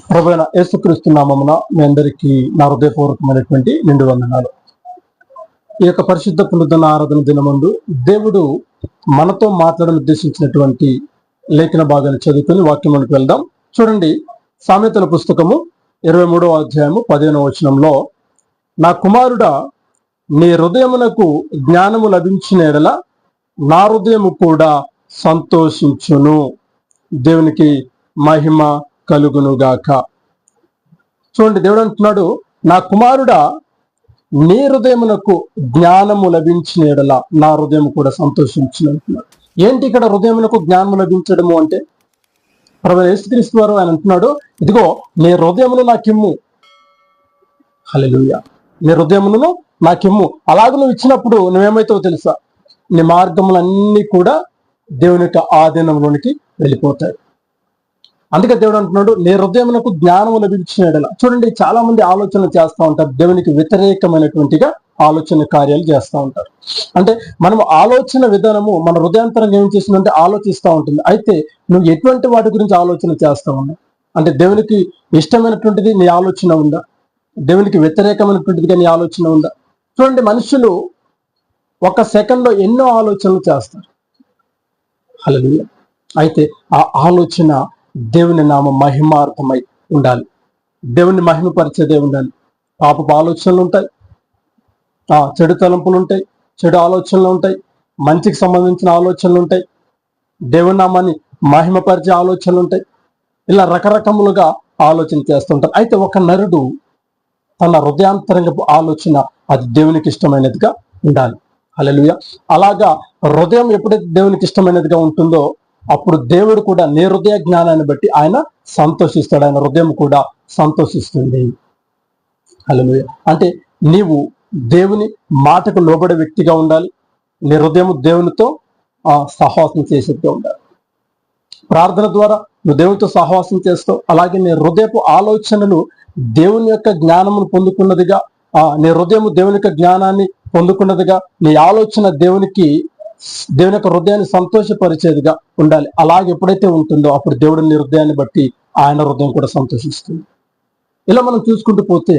ప్రభువైన యేసుక్రీస్తు నామమున మీ అందరికీ నా హృదయపూర్వకమైనటువంటి నిండు వందనాలు. ఈ యొక్క పరిశుద్ధ పునరుద్ధరణ ఆరాధన దినమందు దేవుడు మనతో మాట్లాడని ఉద్దేశించినటువంటి లేఖన భాగాన్ని చదువుకుని వాక్యంలోకి వెళ్దాం. చూడండి, సామెతల పుస్తకము 23వ అధ్యాయము 15వ వచనంలో, నా కుమారుడా, నీ హృదయమునకు జ్ఞానము లభించిన ఎడల నా హృదయము కూడా సంతోషించును. దేవునికి మహిమ కలుగునుగాక. చూడండి, దేవుడు అంటున్నాడు, నా కుమారుడా, నీ హృదయమునకు జ్ఞానము లభించిన ఎడల నా హృదయం కూడా సంతోషించును అంటున్నాడు. ఏంటి ఇక్కడ హృదయమునకు జ్ఞానము లభించడము అంటే? ప్రభువైన యేసుక్రీస్తు వారు ఆయన అంటున్నాడు, ఇదిగో నీ హృదయమును నాకిమ్ము. హల్లెలూయా. నీ హృదయమును నాకిమ్ము. అలాగ నువ్వు ఇచ్చినప్పుడు నువ్వేమైతావో తెలుసా? నీ మార్గములన్నీ కూడా దేవుని యొక్క ఆధీనంలోనికి వెళ్ళిపోతాయి. అందుకే దేవుడు అంటున్నాడు, నీ హృదయమునకు జ్ఞానము లభించిన ఎడల. చూడండి, చాలా మంది ఆలోచనలు చేస్తూ ఉంటారు, దేవునికి వ్యతిరేకమైనటువంటిగా ఆలోచన కార్యాలు చేస్తూ ఉంటారు. అంటే మనం ఆలోచన విధానము మన హృదయాంతరంగా ఏం చేసిందంటే ఆలోచిస్తూ ఉంటుంది. అయితే నువ్వు ఎటువంటి వాటి గురించి ఆలోచన చేస్తా ఉన్నావు? అంటే దేవునికి ఇష్టమైనటువంటిది నీ ఆలోచన ఉందా? దేవునికి వ్యతిరేకమైనటువంటిదిగా నీ ఆలోచన ఉందా? చూడండి, మనుషులు ఒక సెకండ్లో ఎన్నో ఆలోచనలు చేస్తారు. హల్లెలూయా. అయితే ఆ ఆలోచన దేవుని నామ మహిమార్థమై ఉండాలి, దేవుని మహిమపరిచేదే ఉండాలి. పాపపు ఆలోచనలు ఉంటాయి, చెడు తలంపులు ఉంటాయి, చెడు ఆలోచనలు ఉంటాయి, మంచికి సంబంధించిన ఆలోచనలు ఉంటాయి, దేవుని నామాన్ని మహిమపరిచే ఆలోచనలు ఉంటాయి. ఇలా రకరకములుగా ఆలోచన చేస్తుంటారు. అయితే ఒక నరుడు తన హృదయాంతరంగపు ఆలోచన అది దేవునికి ఇష్టమైనదిగా ఉండాలి. హల్లెలూయా. అలాగా హృదయం ఎప్పుడైతే దేవునికి ఇష్టమైనదిగా ఉంటుందో అప్పుడు దేవుడు కూడా నీ హృదయ జ్ఞానాన్ని బట్టి ఆయన సంతోషిస్తాడు, ఆయన హృదయం కూడా సంతోషిస్తుంది. హల్లెలూయా. అంటే నీవు దేవుని మాటకు లోబడే వ్యక్తిగా ఉండాలి. నీ హృదయం దేవునితో సహవాసం చేసేట్టుగా ఉండాలి. ప్రార్థన ద్వారా నువ్వు దేవునితో సహవాసం చేస్తావు. అలాగే నీ హృదయపు ఆలోచనలు దేవుని యొక్క జ్ఞానమును పొందుకున్నదిగా, నీ హృదయము దేవుని యొక్క జ్ఞానాన్ని పొందుకున్నదిగా, నీ ఆలోచన దేవుని యొక్క హృదయాన్ని సంతోషపరిచేదిగా ఉండాలి. అలాగే ఎప్పుడైతే ఉంటుందో అప్పుడు దేవుడి నీ హృదయాన్ని బట్టి ఆయన హృదయం కూడా సంతోషిస్తుంది. ఇలా మనం చూసుకుంటూ పోతే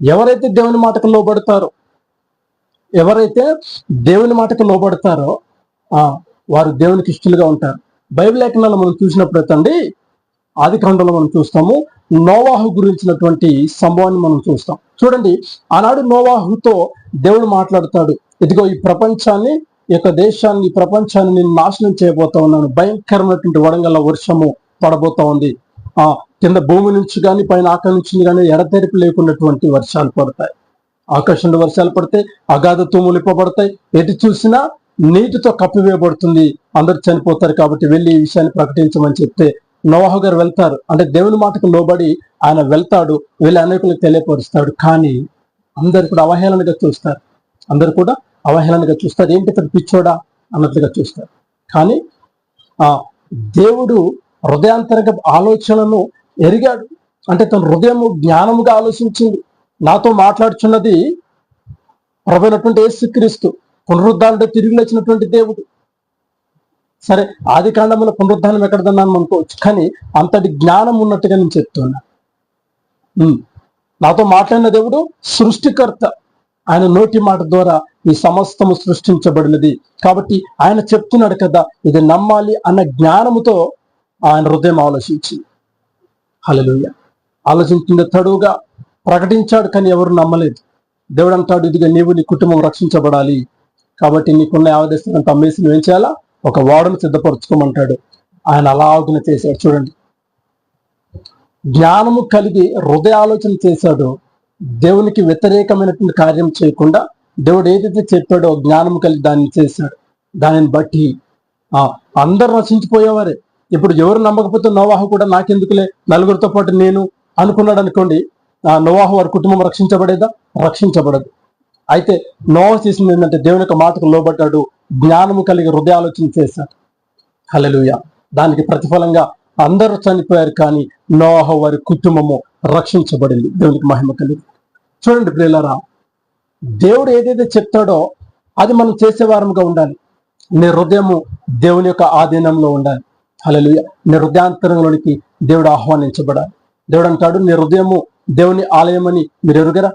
ఎవరైతే దేవుని మాటకు లోబడతారో వారు దేవునికి ఇష్టలుగా ఉంటారు. బైబిల్ లేఖనాల్లో మనం చూసినప్పుడైతే ఆదికాండంలో మనం చూస్తాము, నోవాహు గురించినటువంటి సంభవాన్ని మనం చూస్తాం. చూడండి, ఆనాడు నోవాహుతో దేవుడు మాట్లాడతాడు, ఇదిగో ఈ ప్రపంచాన్ని, ఈ యొక్క దేశాన్ని, ఈ ప్రపంచాన్ని నేను నాశనం చేయబోతా ఉన్నాను. భయంకరమైనటువంటి వడంగల్ల వర్షము పడబోతా ఉంది. కింద భూమి నుంచి కానీ పైన ఆకాశం నుంచి కానీ ఎడతెరిపి లేకున్నటువంటి వర్షాలు పడతాయి. ఆకాశంలో వర్షాలు పడితే అగాధ తూములు ఇప్పబడతాయి. ఎటు చూసినా నీటితో కప్పివేయబడుతుంది, అందరు చనిపోతారు. కాబట్టి వెళ్ళి ఈ విషయాన్ని ప్రకటించమని చెప్తే నోవాహు గారు వెళ్తారు. అంటే దేవుని మాటకు లోబడి ఆయన వెళ్తాడు, వెళ్ళి అనేకులకు తెలియపరుస్తాడు. కానీ అందరు కూడా అవహేళనగా చూస్తారు. ఏంటి తను పిచ్చోడా అన్నట్లుగా చూస్తారు. కానీ దేవుడు హృదయాంతరంగ ఆలోచనను ఎరిగాడు. అంటే తన హృదయము జ్ఞానముగా ఆలోచించింది. నాతో మాట్లాడుచున్నది ప్రభువైనటువంటి యేసుక్రీస్తు, పునరుద్ధానంతో తిరిగి లేచినటువంటి దేవుడు. సరే, ఆది కాండములో పునరుద్ధానం ఎక్కడదన్నాను అనుకోవచ్చు, కానీ అంతటి జ్ఞానం ఉన్నట్టుగా నేను చెప్తున్నా. నాతో మాట్లాడిన దేవుడు సృష్టికర్త. ఆయన నోటి మాట ద్వారా ఈ సమస్తము సృష్టించబడినది. కాబట్టి ఆయన చెప్తున్నాడు కదా, ఇది నమ్మాలి అన్న జ్ఞానముతో ఆయన హృదయం ఆలోచించింది. హల్లెలూయా. ఆలోచించిన తడువుగా ప్రకటించాడు, కానీ ఎవరు నమ్మలేదు. దేవుడు అంటాడు, ఇదిగా నీవు నీ కుటుంబం రక్షించబడాలి, కాబట్టి నీకున్న యావదేశాన్ని అమ్మేసి నువ్వేం చేయాలా? ఒక వాడను సిద్ధపరచుకోమంటాడు. ఆయన అలాగున చేశాడు. చూడండి, జ్ఞానము కలిగి హృదయ ఆలోచన చేశాడు. దేవునికి వ్యతిరేకమైనటువంటి కార్యం చేయకుండా దేవుడు ఏదైతే చెప్పాడో జ్ఞానం కలిగి దాన్ని చేశాడు. దానిని బట్టి అందరు రక్షించిపోయేవారే. ఇప్పుడు ఎవరు నమ్మకపోతే నోవాహు కూడా నాకెందుకులే, నలుగురితో పాటు నేను అనుకున్నాడు అనుకోండి, నోవాహు వారి కుటుంబం రక్షించబడేదా? రక్షించబడదు. అయితే నోవాహు చేసింది ఏంటంటే దేవుని యొక్క మాటకు లోబడ్డాడు, జ్ఞానము కలిగి హృదయ ఆలోచన చేశాడు. హల్లెలూయా. దానికి ప్రతిఫలంగా అందరూ చనిపోయారు, కానీ నోవాహు వారి కుటుంబము రక్షించబడింది. దేవునికి మహిమ కలిగి. చూడండి ప్రియులారా, దేవుడు ఏదైతే చెప్తాడో అది మనం చేసేవారముగా ఉండాలి. నీ హృదయము దేవుని యొక్క ఆధీనంలో ఉండాలి. హల్లెలూయా. నీ హృదయాంతరంలోనికి దేవుడు ఆహ్వానించబడాలి. దేవుడు అంటాడు, నీ హృదయము దేవుని ఆలయం అని మీరు ఎరుగరా?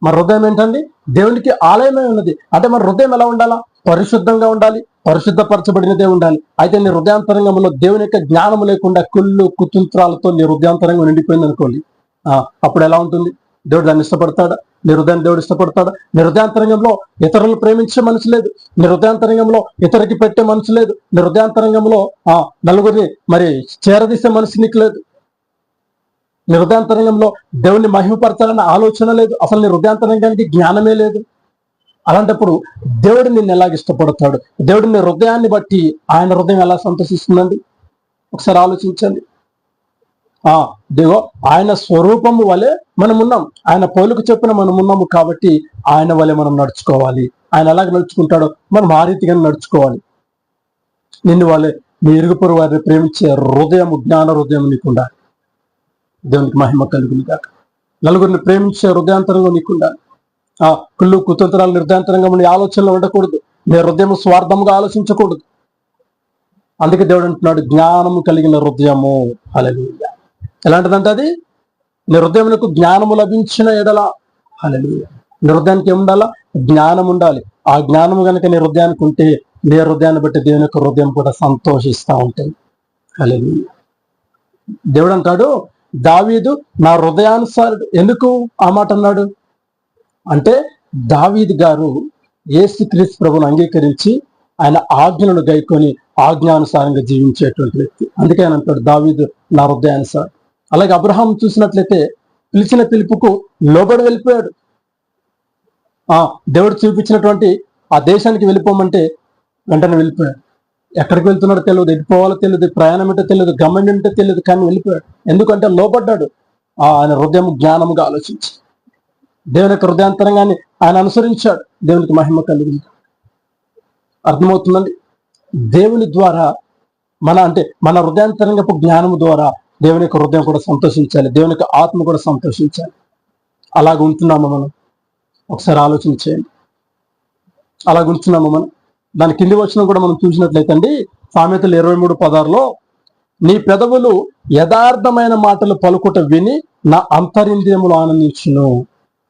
మన హృదయం ఏంటండి? దేవునికి ఆలయమే ఉన్నది. అంటే మన హృదయం ఎలా ఉండాలా? పరిశుద్ధంగా ఉండాలి, పరిశుద్ధపరచబడినదే ఉండాలి. అయితే నీ హృదయాంతరంగంలో దేవుని యొక్క జ్ఞానము లేకుండా కుళ్ళు కుతంత్రాలతో నీ హృదయాంతరంగం నిండిపోయింది అనుకోండి, అప్పుడు ఎలా ఉంటుంది? దేవుడు దాన్ని ఇష్టపడతాడా? నీ హృదయాన్ని దేవుడు ఇష్టపడతాడా? నీ హృదయాంతరంగంలో ఇతరులను ప్రేమించే మనసు లేదు, నీ హృదయాంతరంగంలో ఇతరులకి పెట్టే మనసు లేదు, నీ హృదయాంతరంగంలో నలుగురిని మరి చేరదీసే మనసు నీకు లేదు, నీ హృదయాంతరంగంలో దేవుణ్ణి మహిమపరచాలన్న ఆలోచన లేదు, అసలు నీ హృదయాంతరంగానికి జ్ఞానమే లేదు. అలాంటప్పుడు దేవుడు నిన్ను ఎలాగ ఇష్టపడతాడు? దేవుడు నీ హృదయాన్ని బట్టి ఆయన హృదయం ఎలా సంతోషిస్తుందండి? ఒకసారి ఆలోచించండి. దేవో ఆయన స్వరూపము వలె మనం ఉన్నాం, ఆయన పోలిక చొప్పున మనం ఉన్నాము. కాబట్టి ఆయన వలె మనం నడుచుకోవాలి. ఆయన ఎలాగ నడుచుకుంటాడో మనం ఆ రీతిగా నడుచుకోవాలి. నిన్ను వాళ్ళే నీ ఇరుగుపొరుగు వారిని ప్రేమించే హృదయం, జ్ఞాన హృదయం నీకు ఉండాలి. దేవునికి మహిమ కలుగును గాక. నలుగురిని ప్రేమించే హృదయాంతరంగా నీకు ఉండాలి. కుళ్ళు కుతంత్రాలు హృదయాంతరంగా నీ ఆలోచనలు ఉండకూడదు. నీ హృదయం స్వార్థంగా ఆలోచించకూడదు. అందుకే దేవుడు అంటున్నాడు, జ్ఞానము కలిగిన హృదయము. హల్లెలూయా. ఎలాంటిదంటే అది నీ హృదయమునకు జ్ఞానము లభించిన ఎడల. హల్లెలూయా. నీ హృదయానికి ఏముండాలా? జ్ఞానం ఉండాలి. ఆ జ్ఞానము కనుక నీ హృదయానికి ఉంటే నీ హృదయాన్ని బట్టి దేవుని యొక్క హృదయం కూడా సంతోషిస్తూ ఉంటుంది. హల్లెలూయా. దేవుడు అంటాడు, దావీదు నా హృదయానుసారుడు. ఎందుకు ఆ మాట అన్నాడు అంటే, దావీదు గారు యేసుక్రీస్తు ప్రభువును అంగీకరించి ఆయన ఆజ్ఞలను గైకొని ఆజ్ఞానుసారంగా జీవించేటువంటి వ్యక్తి. అందుకే ఆయన అంటాడు, దావీదు నా హృదయానుసారుడు. అలాగే అబ్రహాం చూసినట్లయితే పిలిచిన పిలుపుకు లోబడి వెళ్ళిపోయాడు. దేవుడు చూపించినటువంటి ఆ దేశానికి వెళ్ళిపోమంటే వెంటనే వెళ్ళిపోయాడు. ఎక్కడికి వెళ్తున్నాడో తెలియదు, వెళ్ళిపోవాలో తెలియదు, ప్రయాణం ఏంటో తెలియదు, గమ్యం ఏంటో తెలియదు, కానీ వెళ్ళిపోయాడు. ఎందుకంటే లోబడ్డాడు. ఆయన హృదయం జ్ఞానముగా ఆలోచించి దేవుని యొక్క హృదయాంతరంగాన్ని ఆయన అనుసరించాడు. దేవునికి మహిమ కలిగింది. అర్థమవుతుందండి? దేవుని ద్వారా మన హృదయాంతరంగపు జ్ఞానము ద్వారా దేవుని యొక్క హృదయం కూడా సంతోషించాలి, దేవుని యొక్క ఆత్మ కూడా సంతోషించాలి. అలాగ ఉంటున్నాము మనం? ఒకసారి ఆలోచన చేయండి. అలాగ ఉంటున్నాము మనం? దాని కింది వచనం కూడా మనం చూసినట్లయితే అండి, సామెతలు 23:16 నీ పెదవులు యథార్థమైన మాటలు పలుకుట విని నా అంతరింద్రియములు ఆనందించును.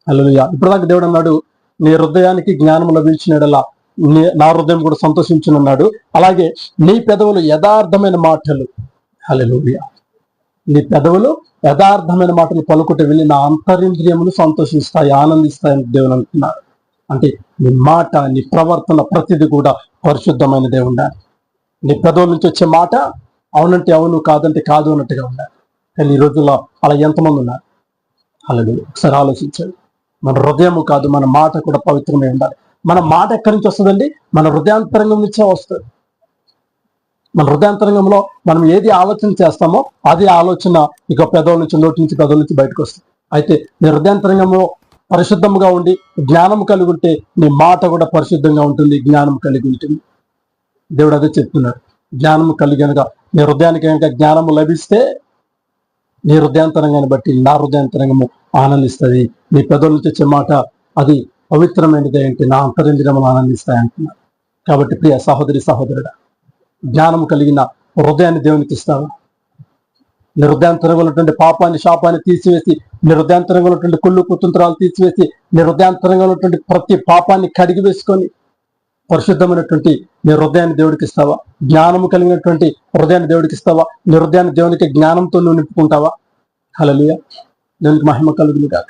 హల్లెలూయా. ఇప్పటిదాకా దేవుడు అన్నాడు, నీ హృదయానికి జ్ఞానం లభించినడలా నా హృదయం కూడా సంతోషించునన్నాడు. అలాగే నీ పెదవులు యథార్థమైన మాటలు. హల్లెలూయా. నీ పెదవులు యథార్థమైన మాటలు పలుకుట విని నా అంతరింద్రియములు సంతోషిస్తాయి, ఆనందిస్తాయని దేవుడు అంటున్నాడు. అంటే నీ మాట, నీ ప్రవర్తన ప్రతిదీ కూడా పరిశుద్ధమైనదే ఉండాలి. నీ పెదవుల నుంచి వచ్చే మాట అవునంటే అవును, కాదంటే కాదు అన్నట్టుగా ఉండాలి. కానీ ఈ రోజుల్లో అలా ఎంతమంది ఉన్నారు? హల్లెలూయా. ఒకసారి ఆలోచించండి. మన హృదయము కాదు, మన మాట కూడా పవిత్రమే ఉండాలి. మన మాట ఎక్కడి నుంచి వస్తుందండి? మన హృదయాంతరంగం నుంచే వస్తుంది. మన హృదయాంతరంగంలో మనం ఏది ఆలోచన చేస్తామో అది ఆలోచన ఇక పెదవుల నుంచి, నోటి నుంచి, పెదవుల నుంచి బయటకు వస్తుంది. అయితే నీ హృదయాంతరంగంలో పరిశుద్ధంగా ఉండి జ్ఞానం కలిగి ఉంటే నీ మాట కూడా పరిశుద్ధంగా ఉంటుంది, జ్ఞానం కలిగి ఉంటుంది. దేవుడు అదే చెప్తున్నాడు. జ్ఞానము కలిగినగా నీ హృదయానికి కనుక జ్ఞానము లభిస్తే నీ హృదయాంతరంగాన్ని బట్టి నా హృదయాంతరంగము ఆనందిస్తుంది. నీ పెదవుల నుంచి వచ్చే మాట అది పవిత్రమైనది అంటే నా అంతరింద్రియములు ఆనందిస్తాయి అంటున్నాడు. కాబట్టి ప్రియ సహోదరి సహోదరుడా, జ్ఞానం కలిగిన హృదయాన్ని దేవునికి ఇస్తావా? నీ హృదయాంతరంగా ఉన్నటువంటి పాపాన్ని, శాపాన్ని తీసివేసి, నీ హృదయాంతరంగా ఉన్నటువంటి కుళ్ళు కుతంత్రాలు తీసివేసి, నీ హృదయాంతరంగా ఉన్నటువంటి ప్రతి పాపాన్ని కడిగి వేసుకొని పరిశుద్ధమైనటువంటి నీ హృదయాన్ని దేవుడికి ఇస్తావా? జ్ఞానము కలిగినటువంటి హృదయాన్ని దేవుడికి ఇస్తావా? నీ హృదయాన్ని దేవునికి జ్ఞానంతో నువ్వు నింపుకుంటావా? హల్లెలూయా. దేవునికి మహిమ కలుగును గాక.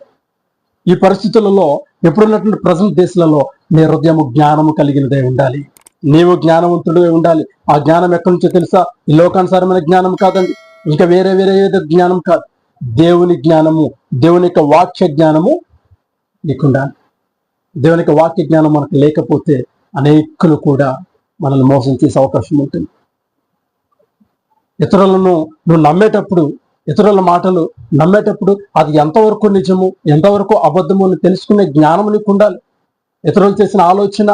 ఈ పరిస్థితులలో ఎప్పుడున్నటువంటి ప్రజెంట్ దేశాలలో నీ హృదయము జ్ఞానము కలిగినదే ఉండాలి. నీవు జ్ఞానవంతుడే ఉండాలి. ఆ జ్ఞానం ఎక్కడి నుంచో తెలుసా? ఈ లోకానుసారమైన జ్ఞానం కాదండి, ఇంకా వేరే ఏదో జ్ఞానం కాదు. దేవుని జ్ఞానము, దేవుని యొక్క వాక్య జ్ఞానము నీకుండాలి. దేవుని యొక్క వాక్య జ్ఞానం మనకు లేకపోతే అనేకులు కూడా మనల్ని మోసం చేసే అవకాశం ఉంటుంది. ఇతరులను నువ్వు నమ్మేటప్పుడు, ఇతరుల మాటలు నమ్మేటప్పుడు అది ఎంతవరకు నిజము, ఎంతవరకు అబద్ధము అని తెలుసుకునే జ్ఞానం నీకు ఉండాలి. ఇతరులు చేసిన ఆలోచన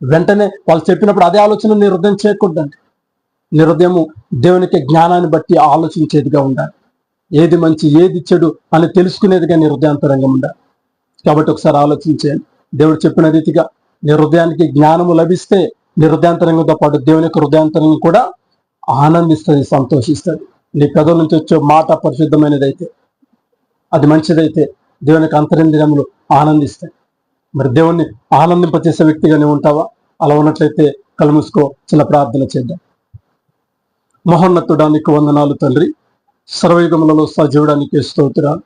వెంటనే వాళ్ళు చెప్పినప్పుడు అదే ఆలోచన నీ హృదయం చేయకూడదండి. నీ హృదయము దేవునికి జ్ఞానాన్ని బట్టి ఆలోచించేదిగా ఉండాలి. ఏది మంచి, ఏది చెడు అని తెలుసుకునేదిగా నీ హృదయాంతరంగం ఉండాలి. కాబట్టి ఒకసారి ఆలోచించేయండి. దేవుడు చెప్పిన రీతిగా నీ హృదయానికి జ్ఞానము లభిస్తే నీ హృదయాంతరంగంతో పాటు దేవుని యొక్క హృదయాంతరంగం కూడా ఆనందిస్తుంది, సంతోషిస్తుంది. నీ పెదవుల నుంచి వచ్చే మాట పరిశుద్ధమైనదైతే, అది మంచిదైతే దేవునికి అంతరింద్రియములు ఆనందిస్తాయి. మరి దేవుణ్ణి ఆనందింపచేసే వ్యక్తిగా నువ్వు ఉంటావా? అలా ఉన్నట్లయితే కళ్ళు మూసుకో, చిన్న ప్రార్థన చేద్దాం. మహోన్నతుడానికి వందనాలు తండ్రి, సర్వయుగములలో సజీవుడానికి స్తోత్రాలు.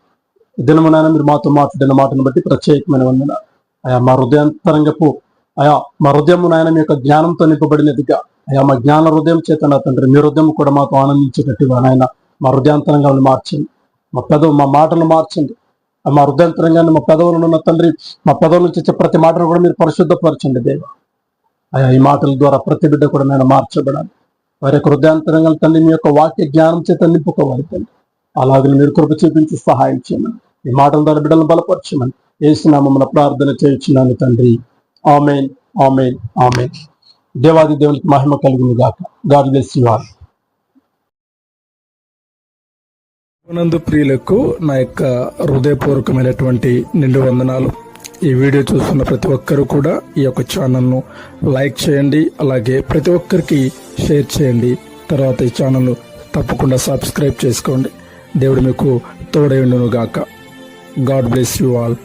దినమునైనా మీరు మాతో మాట్లాడిన మాటను బట్టి ప్రత్యేకమైన వందనాలు. అయా మా హృదయాంతరంగపు అయా మా హృదయము నాయన మీ యొక్క జ్ఞానంతో నింపబడినదిగా, అయా మా జ్ఞాన హృదయం చేత నా తండ్రి మీ హృదయం కూడా మాతో ఆనందించేటట్టుగా నాయన మా హృదయాంతరంగాన్ని మార్చండి. మా మాటలు మార్చండి. మా హృదయాంతరంగాన్ని మా పెదవులను ఉన్న తండ్రి, మా పెదవుల నుంచి వచ్చే ప్రతి మాటను కూడా మీరు పరిశుద్ధపరచండి దేవ. అయా ఈ మాటల ద్వారా ప్రతి బిడ్డ కూడా నేను మార్చబడాలి. వారి యొక్క హృదయాంతరంగా తండ్రి మీ యొక్క వాక్య జ్ఞానం చేత నింపుకోవాలి తండ్రి. అలాగే మీరు కృప చూపించి సహాయం చేయమని, ఈ మాటల ద్వారా బిడ్డలను బలపరచమని యేసు నామమున ప్రార్థన చేయుచున్నాను తండ్రి. ఆమేన్, ఆమేన్, ఆమేన్. దేవాది దేవునికి మహిమ కలుగును గాక. God bless you all. నందు ప్రియులకు నా యొక్క హృదయపూర్వకమైనటువంటి నిండు వందనాలు. ఈ వీడియో చూస్తున్న ప్రతి ఒక్కరూ కూడా ఈ యొక్క ఛానల్ను లైక్ చేయండి, అలాగే ప్రతి ఒక్కరికి షేర్ చేయండి. తర్వాత ఈ ఛానల్ను తప్పకుండా సబ్స్క్రైబ్ చేసుకోండి. దేవుడు మీకు తోడై ఉండును గాక. God bless you all.